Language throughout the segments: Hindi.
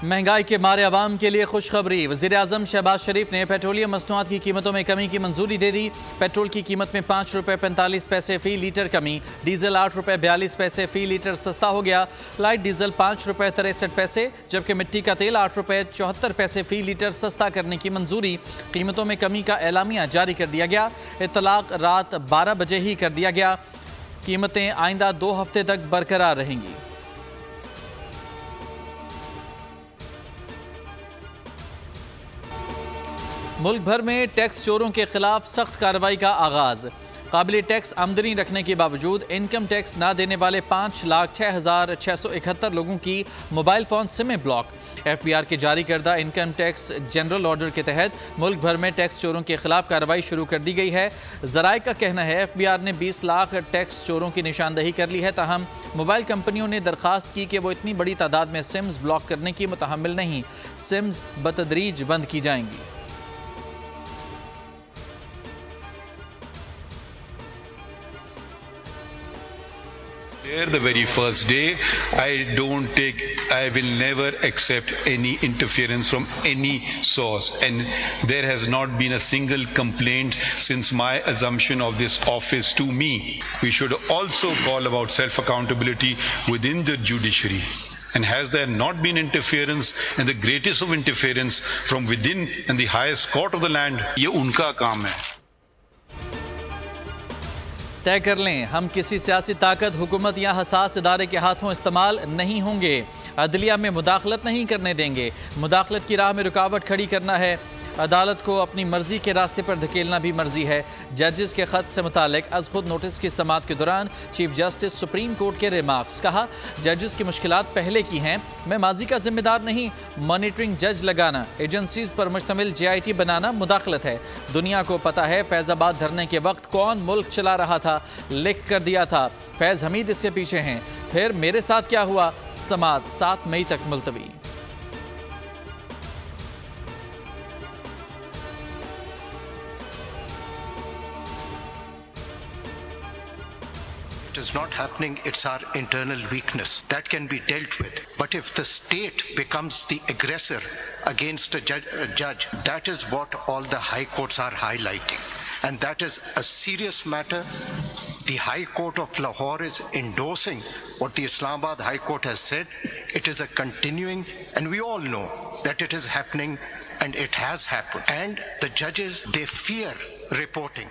महंगाई के मारे अवाम के लिए खुशखबरी। वज़ीर-ए-आज़म शहबाज शरीफ ने पेट्रोलियम मसनूआत की कीमतों में कमी की मंजूरी दे दी। पेट्रोल की कीमत में 5 रुपये 45 पैसे फ़ी लीटर कमी। डीजल 8 रुपये 42 पैसे फ़ी लीटर सस्ता हो गया। लाइट डीजल 5 रुपये 63 पैसे, जबकि मिट्टी का तेल 8 रुपये 74 पैसे फ़ी लीटर सस्ता करने की मंजूरी। कीमतों में कमी का एलामिया जारी कर दिया गया। इत्तलाक रात 12 बजे ही कर दिया गया। कीमतें आइंदा 2 हफ्ते तक बरकरार रहेंगी। मुल्क भर में टैक्स चोरों के खिलाफ सख्त कार्रवाई का आगाज। काबिल टैक्स आमदनी रखने के बावजूद इनकम टैक्स न देने वाले 5,06,671 लोगों की मोबाइल फ़ोन सिमें ब्लॉक। FBI के जारी करदा इनकम टैक्स जनरल ऑर्डर के तहत मुल्क भर में टैक्स चोरों के खिलाफ कार्रवाई शुरू कर दी गई है। ज़राए का कहना है FBI ने 20 लाख टैक्स चोरों की निशानदही कर ली है। ताहम मोबाइल कंपनियों ने दरख्वास्त की कि वो इतनी बड़ी तादाद में सिम्स ब्लॉक करने की मुतहम्मिल नहीं। सिम्स बतदरीज बंद की जाएंगी। The very first day, I will never accept any interference from any source, and there has not been a single complaint since my assumption of this office to me. We should also call about self-accountability within the judiciary. And has there not been interference, and the greatest of interference from within and the highest court of the land, ये उनका काम है। तय कर लें, हम किसी सियासी ताकत, हुकूमत या हसास इदारे के हाथों इस्तेमाल नहीं होंगे। अदलिया में मुदाखलत नहीं करने देंगे। मुदाखलत की राह में रुकावट खड़ी करना है। अदालत को अपनी मर्जी के रास्ते पर धकेलना भी मर्जी है। जजेस के खत से मुतालिक अज खुद नोटिस की समाअत के दौरान चीफ जस्टिस सुप्रीम कोर्ट के रिमार्क्स। कहा, जजेस की मुश्किलात पहले की हैं, मैं माजी का जिम्मेदार नहीं। मॉनिटरिंग जज लगाना, एजेंसीज पर मुश्तमिल JIT बनाना मुदाखलत है। दुनिया को पता है फैज़ाबाद धरने के वक्त कौन मुल्क चला रहा था, लिख कर दिया था। फैज़ हमीद इसके पीछे हैं। फिर मेरे साथ क्या हुआ? समाअत 7 मई तक मुलतवी। It is not happening, it's our internal weakness that can be dealt with. But if the state becomes the aggressor against a judge, that is what all the high courts are highlighting. And that is a serious matter. The High Court of Lahore is endorsing what the Islamabad High Court has said. It is a continuing, and we all know that it is happening and it has happened. And the judges, they fear reporting.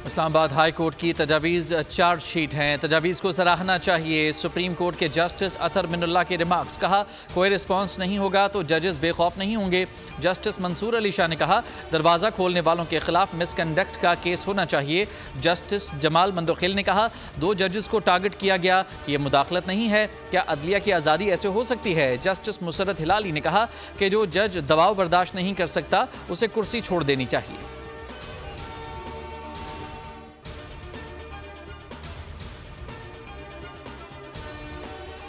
Islamabad high court की तजावीज़ चार्जशीट हैं। तजावीज़ को सराहना चाहिए। सुप्रीम कोर्ट के जस्टिस अतर मिनुल्लाह के रिमार्क्स। कहा, कोई रिस्पॉन्स नहीं होगा तो जजेस बेखौफ नहीं होंगे। जस्टिस मंसूर अली शाह ने कहा, दरवाज़ा खोलने वालों के खिलाफ मिसकंडक्ट का केस होना चाहिए। जस्टिस जमाल मंदोखिल ने कहा, 2 जजेस को टारगेट किया गया, ये मुदाखलत नहीं है। क्या अदलिया की आज़ादी ऐसे हो सकती है? जस्टिस मुसरत हिलाली ने कहा कि जो जज दबाव बर्दाश्त नहीं कर सकता उसे कुर्सी छोड़ देनी चाहिए।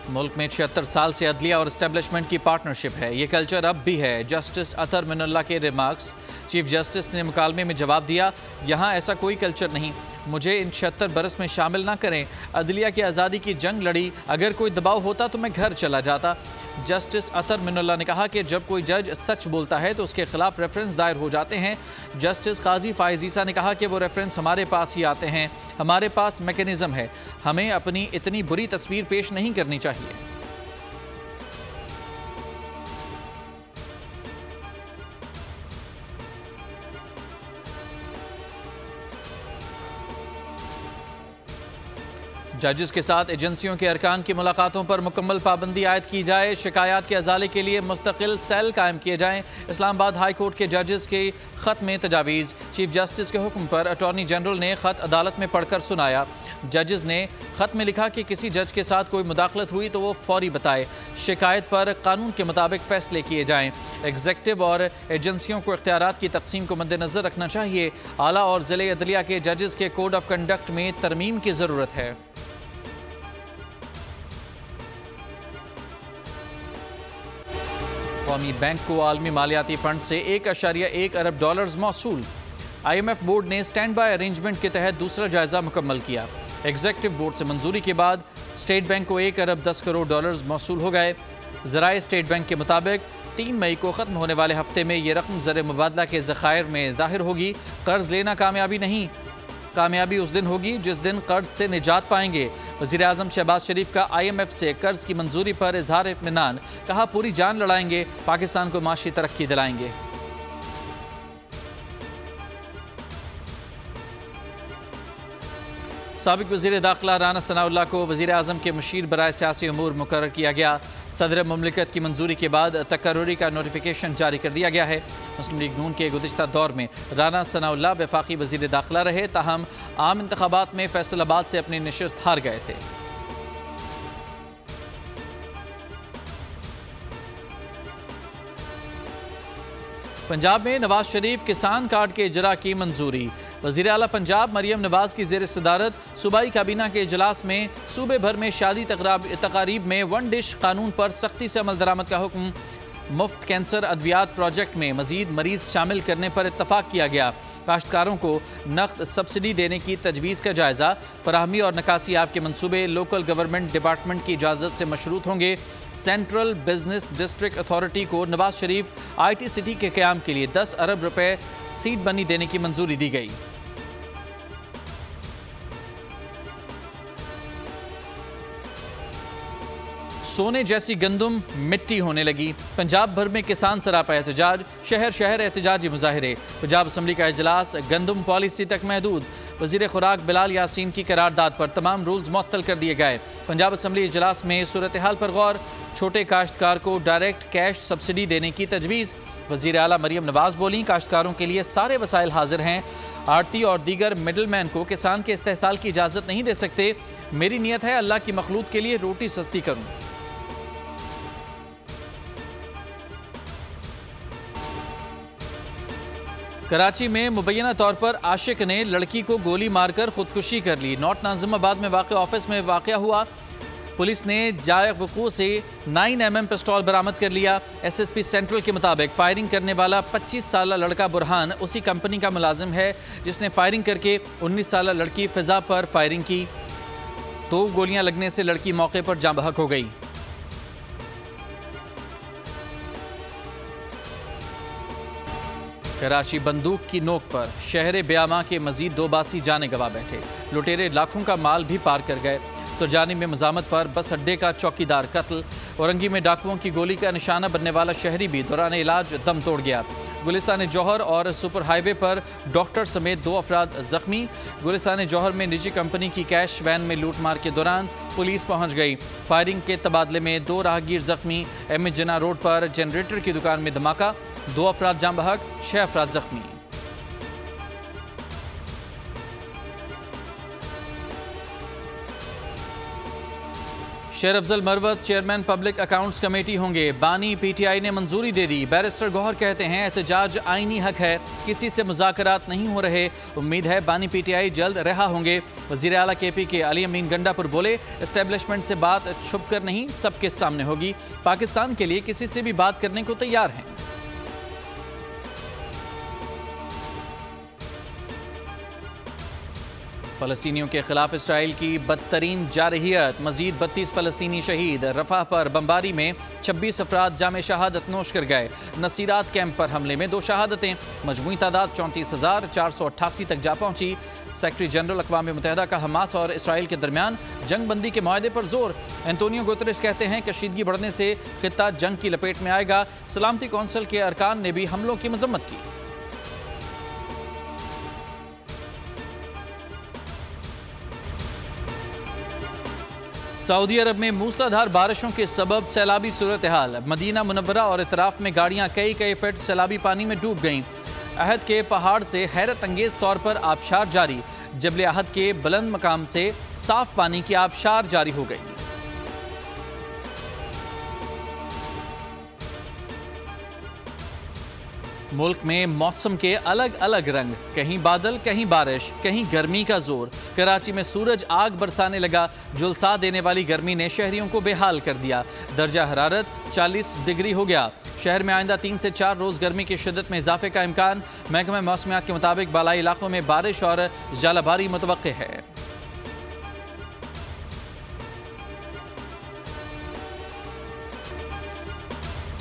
मुल्क में 76 साल से अदलिया और एस्टेब्लिशमेंट की पार्टनरशिप है। ये कल्चर अब भी है। जस्टिस अतर मिनुल्लाह के रिमार्क्स। चीफ जस्टिस ने मुकालमे में जवाब दिया, यहाँ ऐसा कोई कल्चर नहीं। मुझे इन 76 बरस में शामिल ना करें। अदलिया की आज़ादी की जंग लड़ी, अगर कोई दबाव होता तो मैं घर चला जाता। जस्टिस अतर मिनुल्लाह ने कहा कि जब कोई जज सच बोलता है तो उसके खिलाफ रेफरेंस दायर हो जाते हैं। जस्टिस काजी फाइज ईसा ने कहा कि वो रेफरेंस हमारे पास ही आते हैं। हमारे पास मैकेनिज्म है, हमें अपनी इतनी बुरी तस्वीर पेश नहीं करनी चाहिए। जजेस के साथ एजेंसियों के अरकान की मुलाकातों पर मुकम्मल पाबंदी आयद की जाए। शिकायत के अजाले के लिए मुस्तकिल सेल कायम किए जाएँ। इस्लामाबाद हाई कोर्ट के जजेस के ख़त में तजावीज़। चीफ जस्टिस के हुक्म पर अटॉर्नी जनरल ने ख़त अदालत में पढ़कर सुनाया। जजेस ने ख़त में लिखा कि किसी जज के साथ कोई मुदाखलत हुई तो वो फौरी बताए। शिकायत पर कानून के मुताबिक फ़ैसले किए जाएँ। एग्जेक्टिव और एजेंसियों को इख्तियारात की तकसीम को मद्देनज़र रखना चाहिए। आला और ज़िले अदलिया के जजेस के कोड ऑफ कंडक्ट में तरमीम की ज़रूरत है। कौमी बैंक को आलमी मालियाती फंड से $1.1 अरब मौसूल। IMF बोर्ड ने स्टैंड बाय अरेंजमेंट के तहत दूसरा जायजा मुकम्मल किया। एग्जीक्यूटिव बोर्ड से मंजूरी के बाद स्टेट बैंक को 1 अरब 10 करोड़ डॉलर्स मौसूल हो गए। ज़राए स्टेट बैंक के मुताबिक 3 मई को ख़त्म होने वाले हफ्ते में ये रकम ज़र मुबादला के ज़खायर में ज़ाहिर होगी। कर्ज लेना कामयाबी नहीं, कामयाबी उस दिन होगी जिस दिन कर्ज से निजात पाएंगे। वज़ीर आज़म शहबाज शरीफ का IMF से कर्ज की मंजूरी पर इजहार इत्मीनान, कहा पूरी जान लड़ाएंगे, पाकिस्तान को माशी तरक्की दिलाएंगे। साबिक वज़ीर दाखिला राना सनाउल्लाह को वज़ीर आज़म के मुशीर बराए सियासी अमूर मुकर्रर किया गया। सदर मुमलिकत की मंजूरी के बाद तकर्रुरी का नोटिफिकेशन जारी कर दिया गया है। मुस्लिम लीग नून के गुज़िश्ता दौर में राना सनाउल्लाह वफाकी वज़ीर दाखिला रहे, ताहम आम इंतखाबात में फैसलाबाद से अपनी नशिस्त हार गए थे। पंजाब में नवाज शरीफ किसान कार्ड के इजरा की मंजूरी। वज़ीर आला पंजाब मरियम नवाज की ज़ेर सदारत सूबाई काबीना के इजलास में सूबे भर में शादी तकारीब में वन डिश कानून पर सख्ती से अमल दरामद का हुक्म। मुफ्त कैंसर अद्वियात प्रोजेक्ट में मजीद मरीज शामिल करने पर इत्तफाक किया गया। काश्तकारों को नकद सब्सिडी देने की तजवीज़ का जायज़ा। फराहमी और नकासी आप के मनसूबे लोकल गवर्नमेंट डिपार्टमेंट की इजाज़त से मशरूत होंगे। सेंट्रल बिजनेस डिस्ट्रिक्ट अथॉरिटी को नवाज शरीफ IT सिटी के क़याम के लिए 10 अरब रुपए सीड बनी देने की मंजूरी दी गई। सोने जैसी गंदम मिट्टी होने लगी। पंजाब भर में किसान सरापा एहतजाज, शहर शहर एहतजाजी मुजाहिरे। पंजाब असम्बली का इजलास गंदम पॉलिसी तक महदूद। वज़ीर खुराक बिलाल यासीन की करारदाद पर तमाम रूल्स मुअत्तल कर दिए गए। पंजाब असम्बली इजलास में सूरत हाल पर गौर, छोटे काश्तकार को डायरेक्ट कैश सब्सिडी देने की तजवीज़। वज़ीर आला मरियम नवाज बोली, काश्तकारों के लिए सारे वसाइल हाजिर हैं। आड़ती और दीगर मिडल मैन को किसान के इस्तेहसाल की इजाज़त नहीं दे सकते। मेरी नीयत है अल्लाह की मखलूक के लिए रोटी सस्ती करूँ। कराची में मुबैना तौर पर आशिक ने लड़की को गोली मारकर खुदकुशी कर ली। नॉर्थ नाज़िमाबाद में वाक़ ऑफिस में वाक़या हुआ। पुलिस ने जाए वक़ूअ से 9mm पिस्तौल बरामद कर लिया। SSP सेंट्रल के मुताबिक फायरिंग करने वाला 25 साला लड़का बुरहान उसी कंपनी का मुलाजिम है जिसने फायरिंग करके 19 साला लड़की फ़िज़ा पर फायरिंग की। 2 गोलियां लगने से लड़की मौके पर जाँ बहक हो गई। कराची बंदूक की नोक पर शहर ब्यामा के मजीद 2 बासी जाने गवा बैठे। लुटेरे लाखों का माल भी पार कर गए। सुरजानी में मजामत पर बस अड्डे का चौकीदार कत्ल। औरंगी में डाकुओं की गोली का निशाना बनने वाला शहरी भी दौरान इलाज दम तोड़ गया। गुलिस्तान जौहर और सुपर हाईवे पर डॉक्टर समेत 2 अफराद जख्मी। गुलिस्तान जौहर में निजी कंपनी की कैश वैन में लूटमार के दौरान पुलिस पहुंच गई। फायरिंग के तबादले में 2 राहगीर जख्मी। M जिना रोड पर जनरेटर की दुकान में धमाका, 2 अफराद जाँ बहक, 6 अफराद जख्मी। शेर Afzal Marwat chairman public accounts committee होंगे। बानी PTI ने मंजूरी दे दी। बैरिस्टर गौहर कहते हैं एहतजाज आईनी हक है, किसी से मुज़ाकरात नहीं हो रहे। उम्मीद है बानी PTI जल्द रिहा होंगे। वज़ीर आला KP के अली अमीन गंडापुर बोले, एस्टेब्लिशमेंट से बात छुप कर नहीं, सबके सामने होगी। पाकिस्तान के लिए किसी से भी बात करने को तैयार हैं। फ़लस्तीनियों के खिलाफ इसराइल की बदतरीन जारहियत। मजीद 32 फ़लस्तीनी शहीद। रफ़ाह पर बमबारी में 26 अफराद जामे शहादत नोश कर गए। नसीरात कैंप पर हमले में 2 शहादतें। मजमूई तादाद 34,488 तक जा पहुंची। सेक्रेटरी जनरल अक़वाम मुत्तहिदा का हमास और इसराइल के दरमियान जंग बंदी के मुआहदे पर जोर। एंटोनियो गुतरेस कहते हैं कशीदगी बढ़ने से खित्ता जंग की लपेट में आएगा। सलामती कौंसिल के अरकान ने भी हमलों की मजम्मत की। सऊदी अरब में मूसलाधार बारिशों के सबब सैलाबी सूरत हाल। मदीना मुनव्वरा और इतराफ में गाड़ियां कई फीट सैलाबी पानी में डूब गईं। अहद के पहाड़ से हैरत अंगेज तौर पर आबशार जारी। जबल अहद के बुलंद मकाम से साफ पानी की आबशार जारी हो गई। मुल्क में मौसम के अलग अलग रंग, कहीं बादल, कहीं बारिश, कहीं गर्मी का जोर। कराची में सूरज आग बरसाने लगा। झुलसा देने वाली गर्मी ने शहरियों को बेहाल कर दिया। दर्जा हरारत 40 डिग्री हो गया। शहर में आइंदा 3 से 4 रोज गर्मी की शिद्दत में इजाफे का इम्कान। महकमा मौसमियात के मुताबिक बालाई इलाकों में बारिश और जालाबारी मुतवक्के है।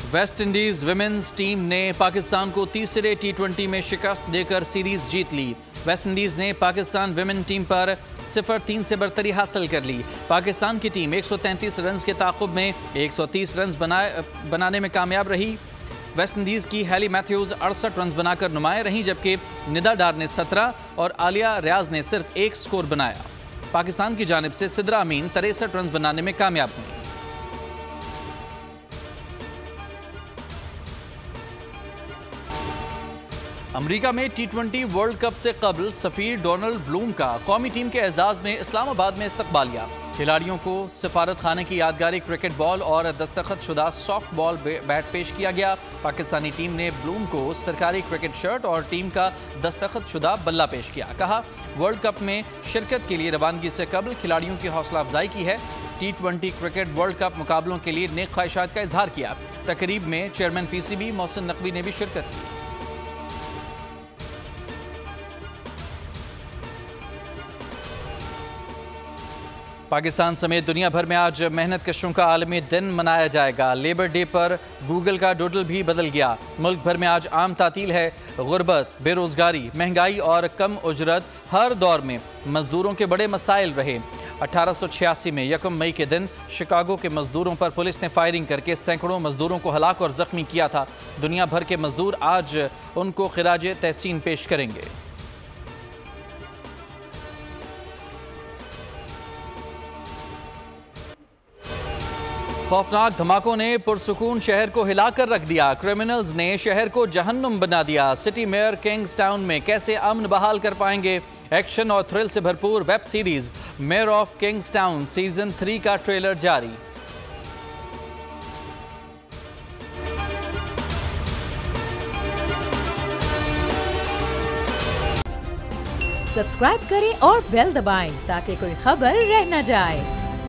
वेस्ट इंडीज विमेंस टीम ने पाकिस्तान को तीसरे T20 में शिकस्त देकर सीरीज जीत ली। वेस्ट इंडीज ने पाकिस्तान विमेन टीम पर 0-3 से बरतरी हासिल कर ली। पाकिस्तान की टीम 133 रन के ताक़ुब में 130 रन बनाने में कामयाब रही। वेस्ट इंडीज़ की हैली मैथ्यूज 68 रन बनाकर नुमाया रहीं, जबकि निदा डार ने 17 और आलिया रियाज ने सिर्फ 1 स्कोर बनाया। पाकिस्तान की जानिब से सिद्रा अमीन 63 रन बनाने में कामयाब हुई। अमेरिका में T20 वर्ल्ड कप से कबल सफीर डोनाल्ड ब्लूम का कौमी टीम के एजाज में इस्लामाबाद में इस्तकबालिया। खिलाड़ियों को सफारत खाने की यादगारी क्रिकेट बॉल और दस्तखत शुदा सॉफ्ट बॉल बैट पेश किया गया। पाकिस्तानी टीम ने ब्लूम को सरकारी क्रिकेट शर्ट और टीम का दस्तखत शुदा बल्ला पेश किया। कहा, वर्ल्ड कप में शिरकत के लिए रवानगी से कबल खिलाड़ियों की हौसला अफजाई की है। T20 क्रिकेट वर्ल्ड कप मुकाबलों के लिए नेक ख्वाहिशात का इजहार किया। तकरीब में चेयरमैन PCB मोहसिन नकवी ने भी शिरकत की। पाकिस्तान समेत दुनिया भर में आज मेहनत कशों का आलमी दिन मनाया जाएगा। लेबर डे पर गूगल का डूडल भी बदल गया। मुल्क भर में आज आम तातील है। गुर्बत, बेरोजगारी, महंगाई और कम उजरत हर दौर में मजदूरों के बड़े मसाइल रहे। 1886 में 1 मई के दिन शिकागो के मजदूरों पर पुलिस ने फायरिंग करके सैकड़ों मजदूरों को हलाक और जख्मी किया था। दुनिया भर के मजदूर आज उनको खिराज तहसीन पेश करेंगे। खौफनाक धमाकों ने पुरसुकून शहर को हिलाकर रख दिया। क्रिमिनल्स ने शहर को जहन्नुम बना दिया। सिटी मेयर किंग्सटाउन में कैसे अमन बहाल कर पाएंगे? एक्शन और थ्रिल से भरपूर web series mayor of Kingstown season 3 का ट्रेलर जारी। सब्सक्राइब करें और बेल दबाएं ताकि कोई खबर रह न जाए।